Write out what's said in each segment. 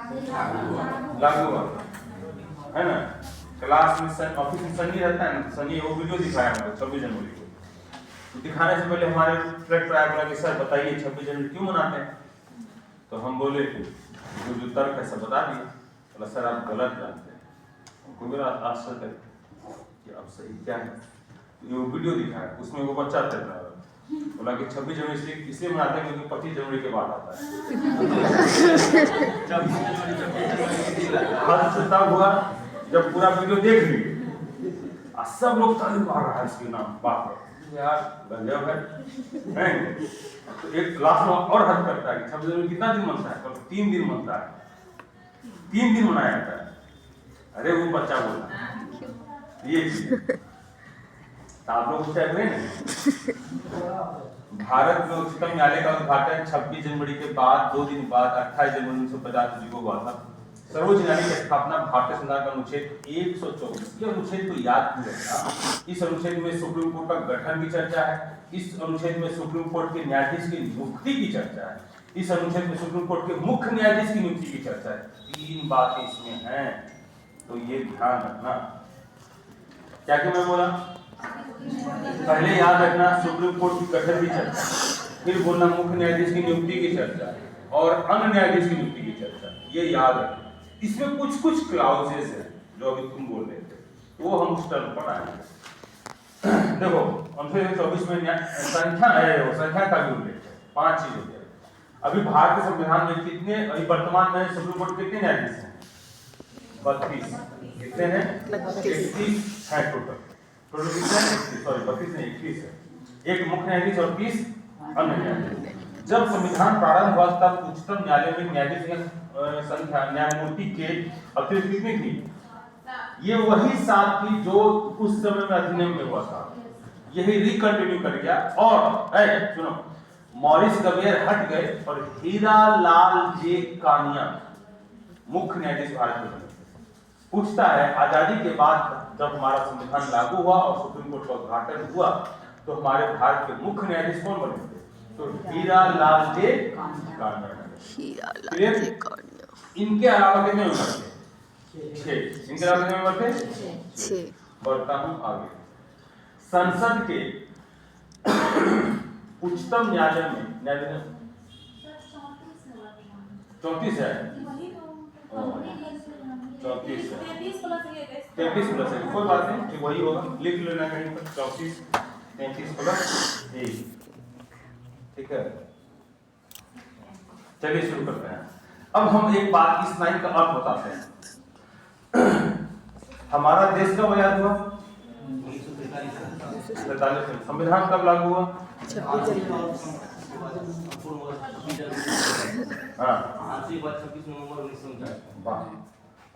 लागू हुआ है ना। क्लास में ऑफिस में सनी रहता है ना, सनी वो वीडियो दिखाया हमको 26 जनवरी को। तो दिखाने से पहले हमारे फ्लैट पर आया, बोला कि सर बताइए 26 जनवरी क्यों मनाते हैं। तो हम बोले जो तर्क है सब बता दिए। बोला सर आप गलत जानते हैं। हमको मेरा आश्चर्य कि अब सही क्या है। ये वो वीडियो दिखाया, उसमें वो बच्चा तैर रहा है, बोला कि 26 जनवरी इसलिए मनाते हैं क्योंकि 25 जनवरी के बाद आता है। तब हुआ जब पूरा वीडियो देख लिए और सब लोग ताली मार रहा है इसके नाम बात यार गजब है। तो एक क्लास में और हद करता है कि 26 जनवरी कितना दिन मनता है, तो 3 दिन मनता है, 3 दिन मनाया जाता है। अरे वो बच्चा बोला ये चीज आप लोग पूछा है। भारत में उच्चतम न्यायालय का उद्घाटन 26 जनवरी के बाद 2 दिन बाद 28 जनवरी 1950 को हुआ था। सर्वोच्च न्यायालय की स्थापना भारतीय संविधान का अनुच्छेद 124, ये अनुच्छेद को याद नहीं रखना। इस अनुच्छेद में सुप्रीम कोर्ट का गठन की चर्चा है, इस अनुच्छेद में सुप्रीम कोर्ट के न्यायाधीश की नियुक्ति की चर्चा है, इस अनुच्छेद में सुप्रीम कोर्ट के मुख्य न्यायाधीश की नियुक्ति की चर्चा है। 3 बातें इसमें हैं, तो ये ध्यान रखना। क्या क्या मैं बोला, पहले याद रखना सुप्रीम कोर्ट की गठन की चर्चा, फिर बोलना मुख्य न्यायाधीश की नियुक्ति की चर्चा और अन्य न्यायाधीश की नियुक्ति की चर्चा, ये याद रखना। इसमें कुछ कुछ क्लाउजेस हैं जो अभी तुम बोल रहे थे, वो हम उस टर्म पर आएंगे। देखो 1924 में संख्या है, संख्या का भी उल्लेख है, 5 चीज होती है। अभी भारतीय संविधान में कितने, अभी वर्तमान में सुप्रीम कोर्ट कितने न्यायाधीश हैं? 32। कितने हैं? 31 है टोटल। टोटल कितने हैं? सॉरी 32 नहीं 21 है। एक मुख्य न्यायाधीश और 30 अन्य न्यायाधीश। जब संविधान प्रारंभ हुआ तब उच्चतम न्यायालय में न्यायाधीश की संख्या न्यायमूर्ति के अतिरिक्त कितनी थी? ये वही 7 थी जो उस समय में अधिनियम में हुआ था, यही रिकंटिन्यू कर गया। और सुनो, मॉरिस गवेयर हट गए और हीरा लाल जे कानिया मुख्य न्यायाधीश भारत में बने। पूछता है आजादी के बाद जब हमारा संविधान लागू हुआ और सुप्रीम कोर्ट का उद्घाटन हुआ तो हमारे भारत के मुख्य न्यायाधीश कौन बने थे? तो हीरा लाल जे कानिया। इनके अलावा कितने मेंबर थे? 6। इनके अलावा कितने मेंबर थे? 6। बढ़ता हूं आगे। संसद के उच्चतम न्यायालय में न्यायालय 34 है, 34 है, 33 प्लस है, कोई बात नहीं कि वही होगा, लिख लेना कहीं पर 34 33 प्लस 1, ठीक है। चलिए शुरू करते हैं। अब हम एक बात इस लाइन का अर्थ बताते हैं। हमारा देश कब आजाद हुआ? 1947 में। संविधान कब लागू हुआ? 26 जनवरी। हाँ 26 नवंबर 1949।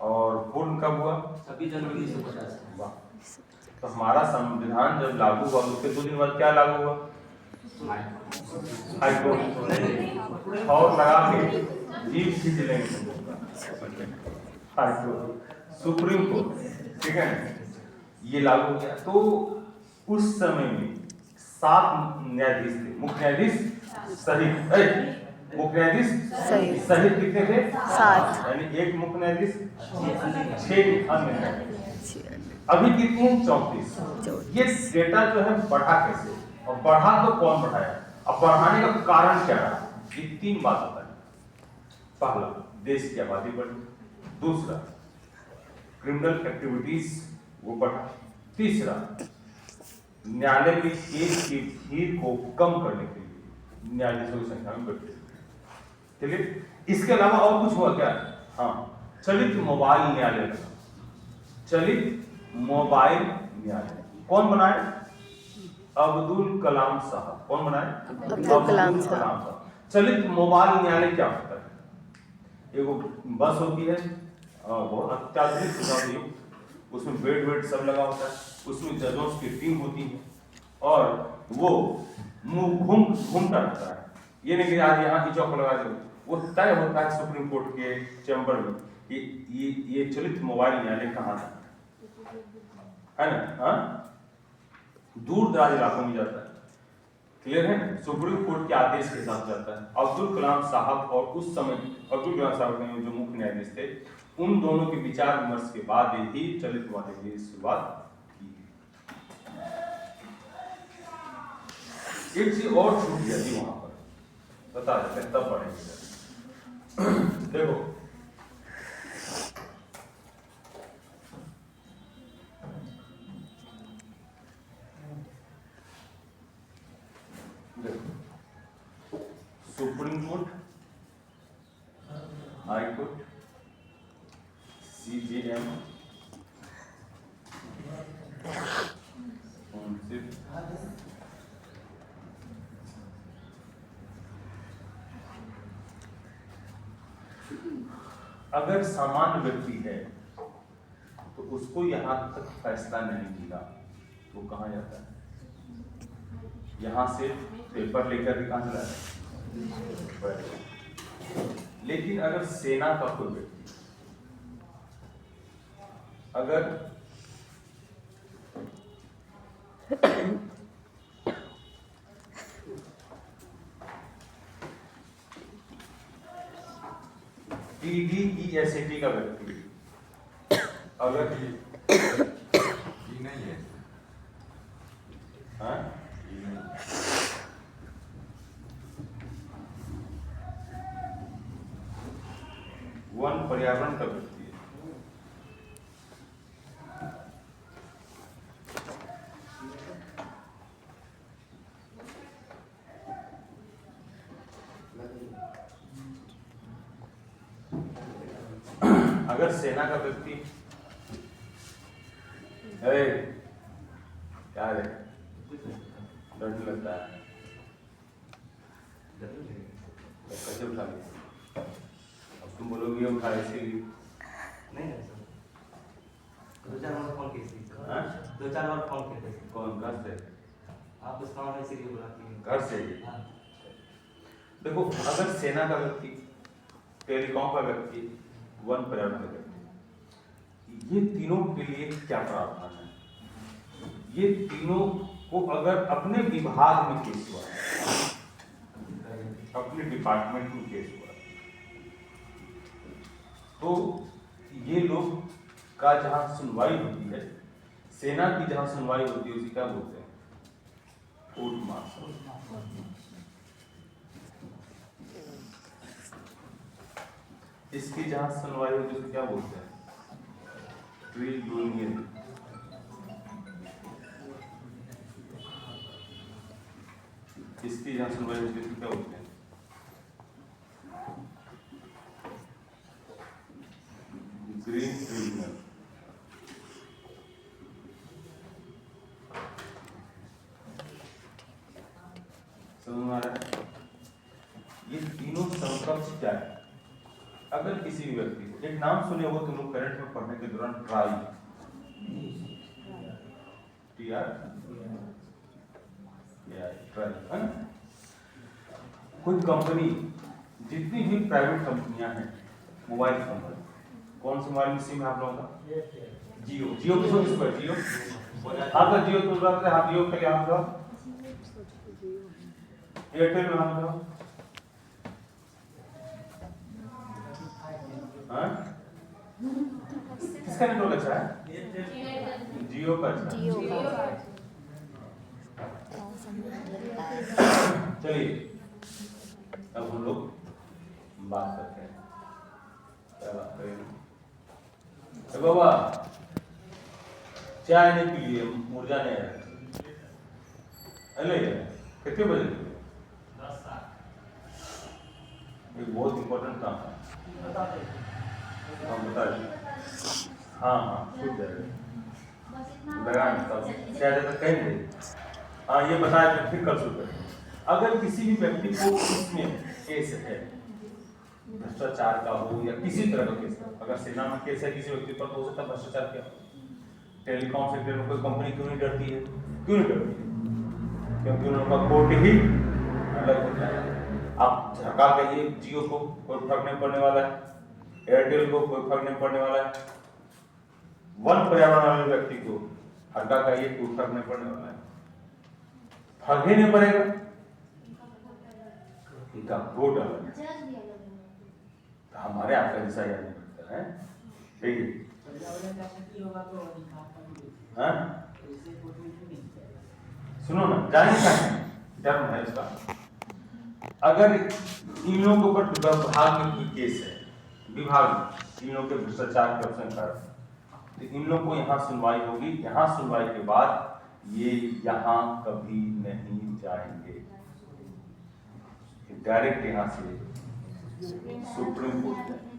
और पूर्ण कब हुआ? 26 जनवरी 1950। वाह। तो हमारा संविधान जब लागू हुआ उसके 2 दिन बाद क्या लागू हुआ? हाई कोर्ट और लगा के जीव खींच लेंगे हाई कोर्ट, सुप्रीम कोर्ट, ठीक है ना, ये लागू किया। तो उस समय में 7 न्यायाधीश थे, मुख्य न्यायाधीश सहित, मुख्य न्यायाधीश सहित कितने थे? 7, यानी एक मुख्य न्यायाधीश 6 अन्य न्यायाधीश। अभी कितनी है? 34। ये डेटा जो है बढ़ा कैसे, और बढ़ा तो कौन बढ़ाया, अब बढ़ाने का कारण क्या रहा? ये 3 बात होता है। पहला, देश की आबादी बढ़ी, दूसरा क्रिमिनल एक्टिविटीज वो बढ़ा, तीसरा न्यायालय में केस की भीड़ को कम करने के लिए न्यायाधीशों की संख्या में बढ़ी। चलिए, इसके अलावा और कुछ हुआ क्या? हाँ, चलित मोबाइल न्यायालय, चलित मोबाइल न्यायालय कौन बनाए? अब्दुल कलाम साहब। कौन बनाए? अब्दुल कलाम साहब। चलित मोबाइल न्यायालय क्या होता है? एगो बस होती है, बहुत अत्याधुनिक सुविधा, उसमें बेड सब लगा होता है, उसमें जजों की टीम होती है और वो मुंह घूमता रहता है। ये नहीं कि आज यहाँ की चौक लगा दो, वो तय होता है सुप्रीम कोर्ट के चैम्बर में कि ये चलित मोबाइल न्यायालय कहाँ है ना। हाँ, दूर दराज इलाकों में जाता है। क्लियर है? सुप्रीम कोर्ट के आदेश के साथ जाता है। अब्दुल कलाम साहब और उस समय अब्दुल कलाम साहब ने जो मुख्य न्यायाधीश थे, उन दोनों के विचार विमर्श के बाद ही चलित वाले की शुरुआत की। एक चीज और छूट गया जी वहां पर, बता देते तब पढ़ेंगे। देखो supreme court, high court, CJM, अगर सामान्य व्यक्ति है तो उसको यहां तक फैसला नहीं मिला तो कहां जाता है? यहां से पेपर लेकर कहां चला जाता है? लेकिन अगर सेना का कोई व्यक्ति अगर TDESAT का व्यक्ति अगर नहीं है, हाँ वन पर्यावरण का व्यक्ति है, अगर सेना का व्यक्ति क्या है, डर नहीं लगता है, कैसे उठा लिया? अब तुम बोलोगे उठा इसीलिए नहीं है सर, 2-4 बार फोन किए थे। हाँ? 2-4 बार फोन किए थे। कौन घर से? आप उस काम इसीलिए बुलाती हैं। घर से ही? हाँ। देखो अगर सेना का व्यक्ति, टेलीकॉम का व्यक्ति, वन पर्यावरण का व्यक्ति, ये तीनों के लिए क्या प्रावधान है? ये तीनों को अगर अपने विभाग में केस हुआ, अपने डिपार्टमेंट में केस हुआ, तो ये लोग का जहां सुनवाई होती है, सेना की जहां सुनवाई होती है उसे क्या बोलते हैं? Court martial. इसकी जहां सुनवाई होती है उसे क्या बोलते हैं? ट्रिब्यूनल। इसकी जहां सुनवाई होती है उसे क्या बोलते हैं? Green tribunal. समझ में आ रहा है? ये तीनों समकक्ष क्या है? अगर किसी भी व्यक्ति को, एक नाम सुने हो तुम लोग करंट में पढ़ने के दौरान, ट्राई, ट्राई, कोई कंपनी, जितनी भी प्राइवेट कंपनियां हैं, मोबाइल कंपनी, कौन सी मोबाइल की सिम है आप लोगों का? जियो। जियो किसको किसको है? जियो। हाँ तो जियो तुम लोग, हाँ जियो के यहाँ जाओ, एयरटेल में हम जाओ, किसका नेटवर्क अच्छा है? जियो का अच्छा। चलिए अब हम लोग बात करते हैं, क्या बात करेंगे? बाबा चाय नहीं पी लिए, ऊर्जा नहीं है, अरे कितने बजे? 10-7। एक बहुत इंपॉर्टेंट काम है, हम बता दें। हाँ छूट जाएगा, लगा नहीं क्या जाता कहेंगे। हाँ ये बताया तो फिर कल शुरू करें। अगर किसी भी व्यक्ति को इसमें केस है, भ्रष्टाचार का हो या किसी तरह का केस, अगर सेना में केस है किसी व्यक्ति पर, तो हो सकता है भ्रष्टाचार क्या? टेलीकॉम सेक्टर में कोई कंपनी क्यों नहीं डरती है? क्यों नहीं डरती है? क्योंकि उनका कोर्ट ही अलग होता है। आप झटका कहिए जियो को, कोई फर्क नहीं पड़ने वाला है, एयरटेल को कोई फर्क नहीं पड़ने वाला है, वन पर्यावरण वाले व्यक्ति को हल्का कहिए कोई फर्क नहीं पड़ने वाला है, फर्क ही नहीं पड़ेगा। इनका वोट अलग है, जज भी अलग है। तो हमारे आपका जैसा ही आदमी लगता है, ठीक है? हाँ? सुनो ना, जाने का है धर्म है इसका। अगर इन लोगों के ऊपर विभाग में कोई केस है, विभाग में इन लोगों के भ्रष्टाचार के ऑप्शन कर, तो इन लोगों को यहाँ सुनवाई होगी, यहाँ सुनवाई के बाद ये यहाँ कभी नहीं जाएंगे, डायरेक्ट यहाँ से सुप्रीम कोर्ट